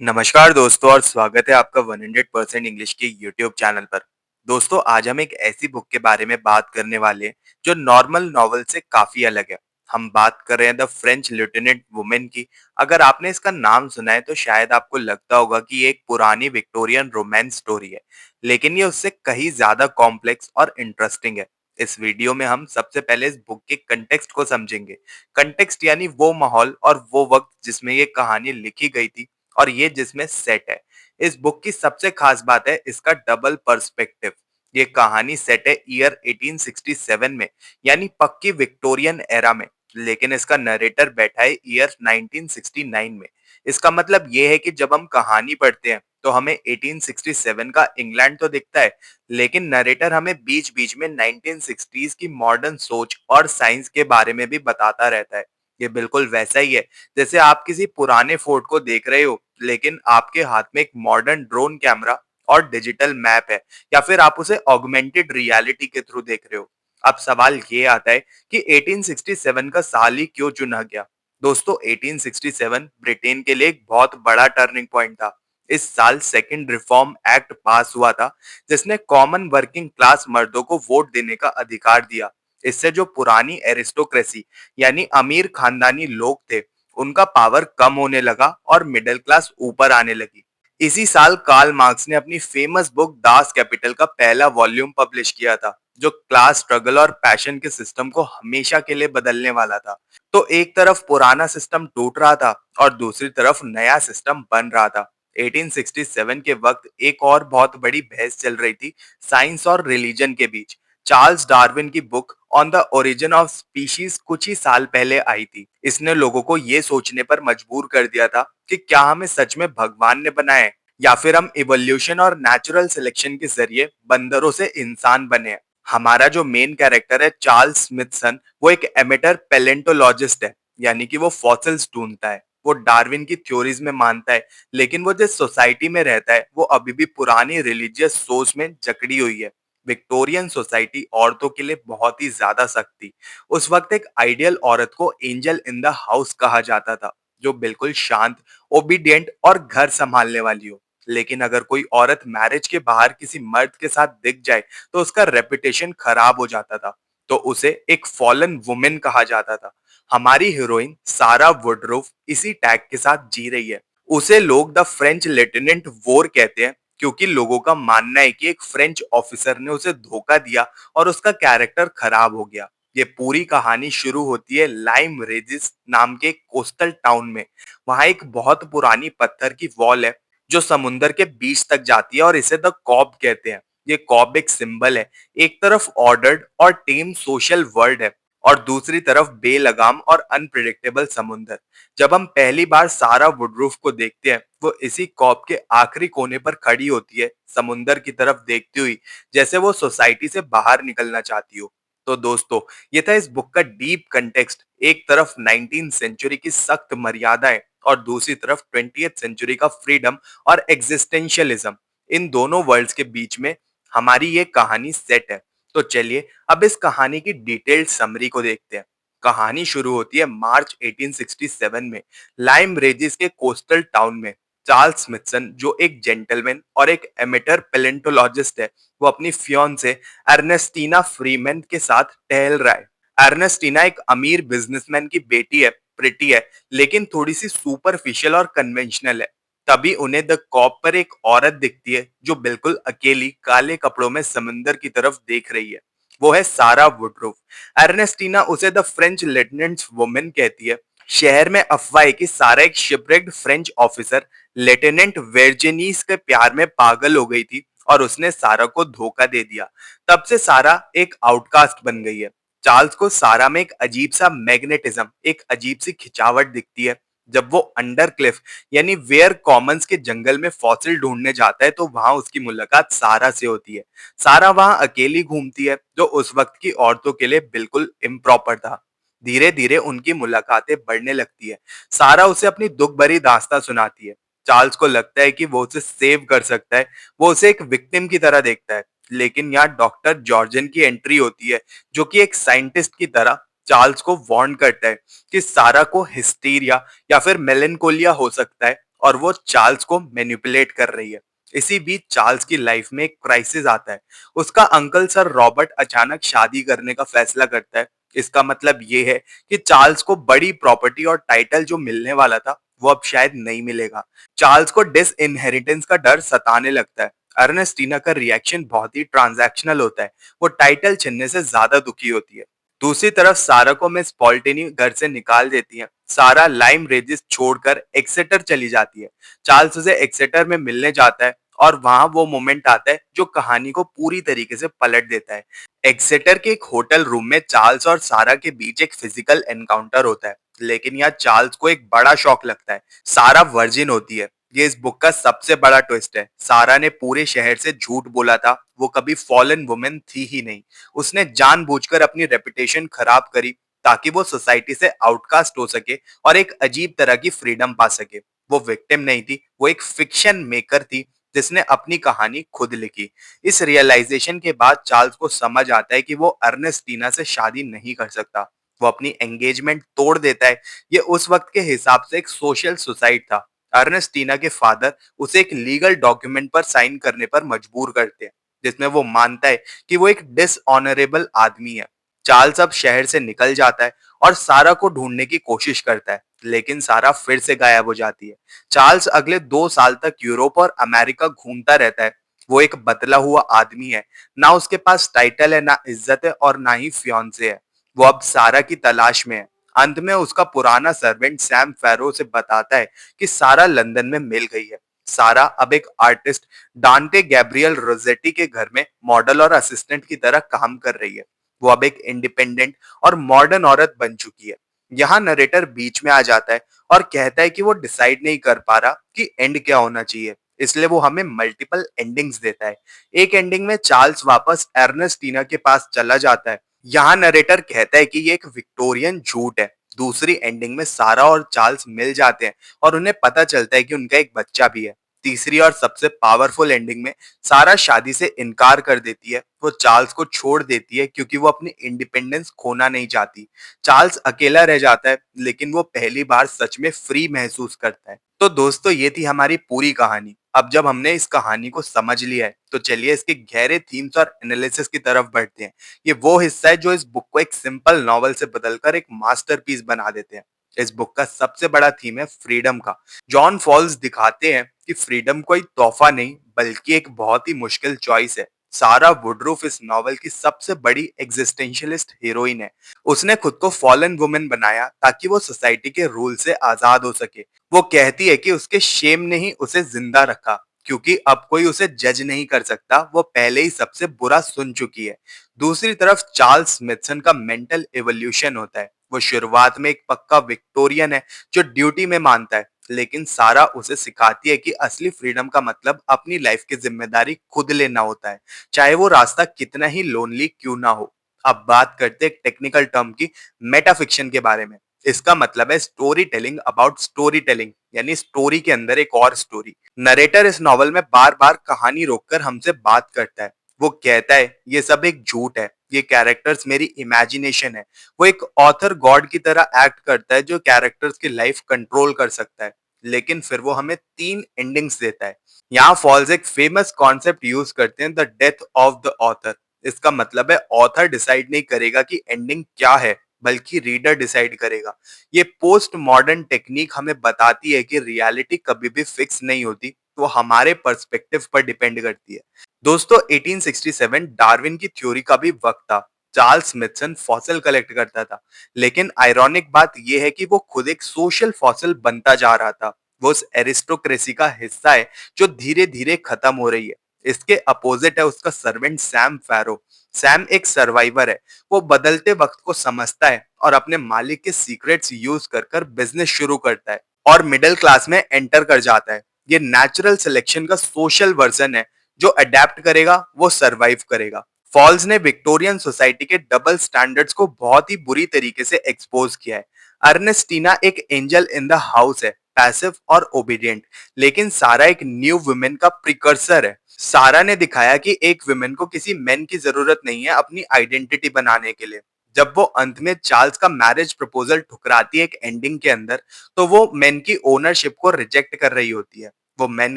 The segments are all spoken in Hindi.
नमस्कार दोस्तों और स्वागत है आपका 100% इंग्लिश के यूट्यूब चैनल पर। दोस्तों आज हम एक ऐसी बुक के बारे में बात करने वाले हैं जो नॉर्मल नॉवल से काफी अलग है। हम बात कर रहे हैं द फ्रेंच लिeutenant वुमेन की। अगर आपने इसका नाम सुना है तो शायद आपको लगता होगा कि ये एक पुरानी विक्टोरियन रोमांस स्टोरी है, लेकिन ये उससे कहीं ज्यादा कॉम्प्लेक्स और इंटरेस्टिंग है। इस वीडियो में हम सबसे पहले इस बुक के कंटेक्स्ट को समझेंगे। कंटेक्स्ट यानी वो माहौल और वो वक्त जिसमें ये कहानी लिखी गई थी और ये जिसमें सेट है। इस बुक की सबसे खास बात है इसका डबल पर्सपेक्टिव। ये कहानी सेट है ईयर 1867 में, यानी पक्की विक्टोरियन एरा में, लेकिन इसका नरेटर बैठा है ईयर 1969 में। इसका मतलब ये है कि जब हम कहानी पढ़ते हैं तो हमें 1867 का इंग्लैंड तो दिखता है, लेकिन नरेटर हमें बीच बीच में 1960s की मॉडर्न सोच और साइंस के बारे में भी बताता रहता है। ये बिल्कुल वैसा ही है जैसे आप किसी पुराने फोर्ट को देख रहे हो, लेकिन आपके हाथ में एक मॉडर्न ड्रोन कैमरा और डिजिटल मैप है, या फिर आप उसे ऑगमेंटेड रियलिटी के थ्रू देख रहे हो। अब सवाल ये आता है कि 1867 का साल ही क्यों चुना गया। दोस्तों 1867 ब्रिटेन के लिए एक बहुत बड़ा टर्निंग पॉइंट था। इस साल सेकंड रिफॉर्म एक्ट पास हुआ था, जिसने कॉमन वर्किंग क्लास मर्दों को वोट देने का अधिकार दिया। इससे जो पुरानी एरिस्टोक्रेसी यानी अमीर खानदानी लोग थे, उनका पावर कम होने लगा और मिडिल क्लास ऊपर आने लगी। इसी साल कार्ल मार्क्स ने अपनी फेमस बुक दास कैपिटल का पहला वॉल्यूम पब्लिश किया था, जो क्लास स्ट्रगल और पैशन के सिस्टम को हमेशा के लिए बदलने वाला था। तो एक तरफ पुराना सिस्टम टूट रहा था और दूसरी तरफ नया सिस्टम बन रहा था। 1867 के वक्त एक और बहुत बड़ी बहस चल रही थी साइंस और रिलीजन के बीच। चार्ल्स डार्विन की book on the origin of species कुछ ही साल पहले आई थी। इसने लोगों को ये सोचने पर मजबूर कर दिया था कि क्या हमें सच में भगवान ने बनाया है, या फिर हम इवोल्यूशन और नेचुरल सिलेक्शन के जरिए बंदरों से इंसान बने हैं। हमारा जो मेन कैरेक्टर है चार्ल्स स्मिथसन, वो एक एमेटर पेलेंटोलॉजिस्ट है, यानी कि वो फॉसिल्स ढूंढता है। वो डार्विन की थ्योरीज में मानता है, लेकिन वो जिस सोसाइटी में रहता है वो अभी भी पुरानी रिलीजियस सोच में जकड़ी हुई है। विक्टोरियन सोसाइटी औरतों के लिए बहुत ही ज्यादा सख्त थी। उस वक्त एक आइडियल औरत को एंजल इन द हाउस कहा जाता था, जो बिल्कुल शांत, ओबीडियंट और घर संभालने वाली हो। लेकिन अगर कोई औरत मैरिज के बाहर किसी मर्द के साथ दिख जाए तो उसका रेपुटेशन खराब हो जाता था। तो उसे एक फॉलन वुमेन कहा जाता था। हमारी हीरोइन सारा वुडरूफ इसी टैग के साथ जी रही है। उसे लोग द फ्रेंच लेफ्टिनेंट वोर कहते हैं, क्योंकि लोगों का मानना है कि एक फ्रेंच ऑफिसर ने उसे धोखा दिया और उसका कैरेक्टर खराब हो गया। ये पूरी कहानी शुरू होती है लाइम रेजिस नाम के कोस्टल टाउन में। वहां एक बहुत पुरानी पत्थर की वॉल है जो समुंदर के बीच तक जाती है और इसे द कॉब कहते हैं। ये कॉब एक सिंबल है। एक तरफ ऑर्डर्ड और टीम सोशल वर्ल्ड है और दूसरी तरफ बेलगाम और अनप्रिडिक्टेबल समुंदर। जब हम पहली बार सारा वुडरूफ को देखते हैं, वो इसी कॉब के आखिरी कोने पर खड़ी होती है, समुंदर की तरफ देखती हुई, जैसे वो सोसाइटी से बाहर निकलना चाहती हो। तो दोस्तों, ये था इस बुक का डीप कंटेक्स्ट। एक तरफ 19th सेंचुरी की सख्त मर्यादाएं और दूसरी तरफ 20th सेंचुरी का फ्रीडम और एग्जिस्टेंशियलिज्म। इन दोनों वर्ल्ड्स के बीच में हमारी ये कहानी सेट है। तो चलिए अब इस कहानी की डिटेल्ड समरी को देखते हैं। कहानी शुरू होती है मार्च 1867 में, लाइम रेजिस के कोस्टल टाउन में। चार्ल्स स्मिथसन, जो एक जेंटलमैन और एक एमेटर पेलेंटोलॉजिस्ट है, वो अपनी फियोंसे अर्नेस्टीना फ्रीमैन के साथ टहल रहा है। अर्नेस्टीना एक अमीर बिजनेसमैन की बेटी है, प्रिटी है, लेकिन थोड़ी सी सुपरफिशियल और कन्वेंशनल है। तभी उन्हें द कॉप पर एक औरत दिखती है जो बिल्कुल अकेली काले कपड़ों में समंदर की तरफ देख रही है। वो है सारा वुडरूफ। अर्नेस्टीना उसे द फ्रेंच लेफ्टिनेंट वुमेन कहती है। शहर में अफवाह है कि सारा एक शिपरेक्ड फ्रेंच ऑफिसर लेफ्टिनेंट वर्जिनीस के प्यार में पागल हो गई थी और उसने सारा को धोखा दे दिया। तब से सारा एक आउटकास्ट बन गई है। चार्ल्स को सारा में एक अजीब सा मैग्नेटिज्म, एक अजीब सी खिंचावट दिखती है। जब वो अंडर क्लिफ यानी वेयर कॉमन्स के जंगल में फॉसिल ढूंढने जाता है तो वहां उसकी मुलाकात सारा से होती है। सारा वहां अकेली घूमती है, जो उस वक्त की औरतों के लिए बिल्कुल इम्प्रॉपर था। धीरे धीरे उनकी मुलाकातें बढ़ने लगती है। सारा उसे अपनी दुख भरी दास्तां सुनाती है। चार्ल्स को लगता है कि वो उसे सेव कर सकता है। वो उसे एक विक्टिम की तरह देखता है। लेकिन यहाँ डॉक्टर जॉर्जन की एंट्री होती है, जो कि एक साइंटिस्ट की तरह चार्ल्स को वार्न करता है कि सारा को हिस्टीरिया या फिर मेलेंकोलिया हो सकता है और वो चार्ल्स को मैनिपुलेट कर रही है। इसी बीच चार्ल्स की लाइफ में एक क्राइसिस आता है। उसका अंकल सर रॉबर्ट अचानक शादी करने का फैसला करता है। इसका मतलब ये है कि चार्ल्स को बड़ी प्रॉपर्टी और टाइटल जो मिलने वाला था वो अब शायद नहीं मिलेगा। चार्ल्स को डिस इनहेरिटेंस का डर सताने लगता है। अर्नेस्टीना का रिएक्शन बहुत ही ट्रांजैक्शनल होता है। वो टाइटल छीनने से ज्यादा दुखी होती है। दूसरी तरफ सारा को मिस पॉल्टिनी घर से निकाल देती है। सारा लाइम रेजिस छोड़कर एक्सेटर चली जाती है। चार्ल्स उसे एक्सेटर में मिलने जाता है और वहां वो मोमेंट आता है जो कहानी को पूरी तरीके से पलट देता है। एक्सेटर के एक होटल रूम में चार्ल्स और सारा के बीच एक फिजिकल एनकाउंटर होता है, लेकिन यहाँ चार्ल्स को एक बड़ा शॉक लगता है। सारा वर्जिन होती है। ये इस बुक का सबसे बड़ा ट्विस्ट है। सारा ने पूरे शहर से झूठ बोला था। वो कभी फॉलन वुमेन थी ही नहीं। उसने जानबूझकर अपनी रेपुटेशन खराब करी ताकि वो सोसाइटी से आउटकास्ट हो सके और एक अजीब तरह की फ्रीडम पा सके। वो विक्टिम नहीं थी, वो एक फिक्शन मेकर थी जिसने अपनी कहानी खुद लिखी। इस रियलाइजेशन के बाद चार्ल्स को समझ आता है कि वो अर्नेस्टीना से शादी नहीं कर सकता। वो अपनी एंगेजमेंट तोड़ देता है। ये उस वक्त के हिसाब से एक सोशल सुसाइड था। अर्नेस्टीना के फादर उसे एक लीगल डॉक्यूमेंट पर साइन करने पर मजबूर करते हैं, जिसमें वो मानता है कि वो एक डिसऑनरेबल आदमी है। चार्ल्स अब शहर से निकल जाता है और सारा को ढूंढने की कोशिश करता है, लेकिन सारा फिर से गायब हो जाती है। चार्ल्स अगले 2 साल तक यूरोप और अमेरिका घूमता रहता है। वो एक बदला हुआ आदमी है। ना उसके पास टाइटल है, ना इज्जत है और ना ही फियांसे है। वो अब सारा की तलाश में है। अंत में उसका पुराना सर्वेंट सैम फेरो से बताता है कि सारा लंदन में मिल गई है। सारा अब एक आर्टिस्ट डांटे गैब्रियल रोजेटी के घर में मॉडल और असिस्टेंट की तरह काम कर रही है। वो अब एक इंडिपेंडेंट और मॉडर्न औरत बन चुकी है। यहाँ नरेटर बीच में आ जाता है और कहता है कि वो डिसाइड नहीं कर पा रहा कि एंड क्या होना चाहिए, इसलिए वो हमें मल्टीपल एंडिंग्स देता है। एक एंडिंग में चार्ल्स वापस अर्नेस्टीना के पास चला जाता है। यहाँ नरेटर कहता है कि ये एक विक्टोरियन झूठ है। दूसरी एंडिंग में सारा और चार्ल्स मिल जाते हैं और उन्हें पता चलता है कि उनका एक बच्चा भी है। तीसरी और सबसे पावरफुल एंडिंग में सारा शादी से इनकार कर देती है। वो चार्ल्स को छोड़ देती है क्योंकि वो अपनी इंडिपेंडेंस खोना नहीं चाहती। चार्ल्स अकेला रह जाता है, लेकिन वो पहली बार सच में फ्री महसूस करता है। तो दोस्तों, ये थी हमारी पूरी कहानी। अब जब हमने इस कहानी को समझ लिया है, तो चलिए इसके गहरे थीम्स और एनालिसिस की तरफ बढ़ते हैं। ये वो हिस्सा है जो इस बुक को एक सिंपल नॉवल से बदलकर एक मास्टरपीस बना देते हैं। इस बुक का सबसे बड़ा थीम है फ्रीडम का। जॉन फॉल्स दिखाते हैं कि फ्रीडम कोई तोहफा नहीं, बल्कि एक बहुत ही मुश्किल चॉइस है। सारा वुडरूफ इस नॉवल की सबसे बड़ी एग्जिस्टेंशियलिस्ट हीरोइन है। उसने खुद को फॉलन वुमेन बनाया ताकि वो सोसाइटी के रूल से आजाद हो सके। वो कहती है कि उसके शेम ने ही उसे जिंदा रखा, क्योंकि अब कोई उसे जज नहीं कर सकता, वो पहले ही सबसे बुरा सुन चुकी है। दूसरी तरफ चार्ल्स स्मिथसन का मेंटल एवोल्यूशन होता है। वो शुरुआत में एक पक्का विक्टोरियन है जो ड्यूटी में मानता है, लेकिन सारा उसे सिखाती है कि असली फ्रीडम का मतलब अपनी लाइफ की जिम्मेदारी खुद लेना होता है, चाहे वो रास्ता कितना ही लोनली क्यों ना हो। अब बात करते हैं एक टेक्निकल टर्म की, मेटाफिक्शन के बारे में। इसका मतलब है story telling about story telling, यानी स्टोरी के अंदर एक और स्टोरी। नरेटर इस नॉवल में बार बार कहानी रोककर हमसे बात करता है। वो कहता है ये सब एक झूठ है, ये कैरेक्टर्स मेरी इमेजिनेशन है। वो एक ऑथर गॉड की तरह एक्ट करता है जो कैरेक्टर्स की लाइफ कंट्रोल कर सकता है, लेकिन फिर वो हमें 3 एंडिंग्स देता है। यहाँ फॉल्स एक फेमस कॉन्सेप्ट यूज करते हैं, the death of the author. इसका मतलब है ऑथर डिसाइड नहीं करेगा कि एंडिंग क्या है, बल्कि रीडर डिसाइड करेगा। ये पोस्ट मॉडर्न टेक्निक हमें बताती है कि रियलिटी कभी भी फिक्स नहीं होती, वो हमारे पर्सपेक्टिव पर डिपेंड करती है। दोस्तों, 1867 डार्विन की थ्योरी का भी वक्त था। चार्ल्स स्मिथसन फॉसिल कलेक्ट करता था, लेकिन आयरॉनिक बात यह है कि वो खुद एक सोशल फॉसिल बनता जा रहा था। वो उस एरिस्टोक्रेसी का हिस्सा है जो धीरे धीरे खत्म हो रही है। इसके अपोजिट है उसका सर्वेंट सैम फैरो। सैम एक सर्वाइवर है। वो बदलते वक्त को समझता है और अपने मालिक के सीक्रेट्स यूज कर कर बिजनेस शुरू करता है और मिडिल क्लास में एंटर कर जाता है। ये नेचुरल सिलेक्शन का सोशल वर्जन है। जो अडेप्ट करेगा वो सरवाइव करेगा। फॉल्स ने विक्टोरियन सोसाइटी के डबल स्टैंडर्ड्स को बहुत ही बुरी तरीके से एक्सपोज किया है। अर्नेस्टीना एक एंजल इन द हाउस है, पैसिव और ओबीडियंट, लेकिन सारा एक न्यू वुमेन का प्रिकर्सर है। सारा ने दिखाया कि एक वुमेन को किसी मेन की जरूरत नहीं है अपनी आइडेंटिटी बनाने के लिए, जब वो अंत में चार्ल्स का मैरिज प्रपोजल ठुकराती है एक एंडिंग के अंदर, तो वो मेन की ओनरशिप को रिजेक्ट कर रही होती है। वो मेन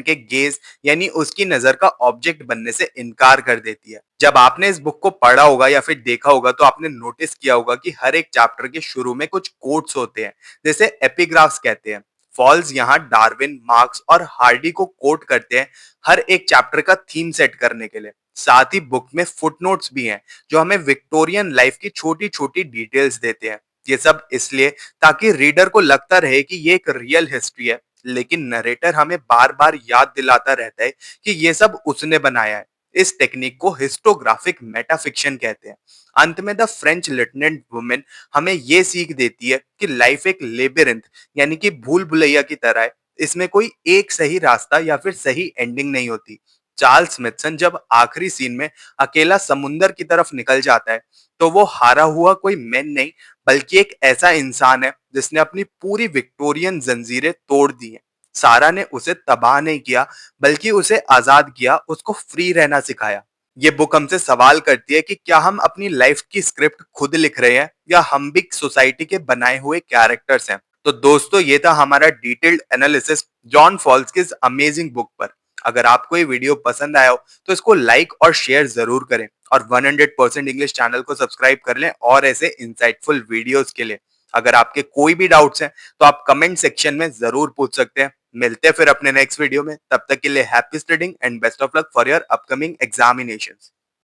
के गेज यानी उसकी नजर का ऑब्जेक्ट बनने से इनकार कर देती है। जब आपने इस बुक को पढ़ा होगा या फिर देखा होगा तो आपने नोटिस किया होगा कि हर एक चैप्टर के शुरू में कुछ कोट्स होते हैं, जैसे एपिग्राफ्स कहते हैं। फॉल्स यहाँ डार्विन, मार्क्स और हार्डी को कोट करते हैं हर एक चैप्टर का थीम सेट करने के लिए। साथ ही बुक में फुटनोट्स भी हैं जो हमें विक्टोरियन लाइफ की छोटी छोटी डिटेल्स देते हैं। ये सब इसलिए ताकि रीडर को लगता रहे कि ये एक रियल हिस्ट्री है, लेकिन नरेटर हमें बार बार याद दिलाता रहता है कि ये सब उसने बनाया है। इस टेक्निक को हिस्टोग्राफिक मेटाफिक्शन कहते हैं। अंत में द फ्रेंच लिeutenant वुमेन हमें ये सीख देती है कि लाइफ एक लेबिरिंथ यानी कि भूल भुलैया की तरह है। इसमें कोई एक सही रास्ता या फिर सही एंडिंग नहीं होती। चार्ल्स स्मिथसन जब आखिरी सीन में अकेला समुंदर की तरफ निकल जाता है, तो वो हारा हुआ कोई मैन नहीं, बल्कि एक ऐसा इंसान है जिसने अपनी पूरी विक्टोरियन जंजीरें तोड़ दी हैं। सारा ने उसे तबाह नहीं किया, बल्कि उसे आजाद किया, उसको फ्री रहना सिखाया। ये बुक हमसे सवाल करती है कि क्या हम अपनी लाइफ की स्क्रिप्ट खुद लिख रहे हैं या हम भी सोसाइटी के बनाए हुए कैरेक्टर्स हैं। तो दोस्तों, ये था हमारा डिटेल्ड एनालिसिस जॉन फॉल्स की इस अमेजिंग बुक पर। अगर आपको ये वीडियो पसंद आया हो तो इसको लाइक और शेयर जरूर करें, और 100% इंग्लिश चैनल को सब्सक्राइब कर लें और ऐसे इंसाइटफुल वीडियोस के लिए। अगर आपके कोई भी डाउट्स हैं तो आप कमेंट सेक्शन में जरूर पूछ सकते हैं। मिलते हैं फिर अपने नेक्स्ट वीडियो में। तब तक के लिए happy studying and best of luck for your upcoming examinations.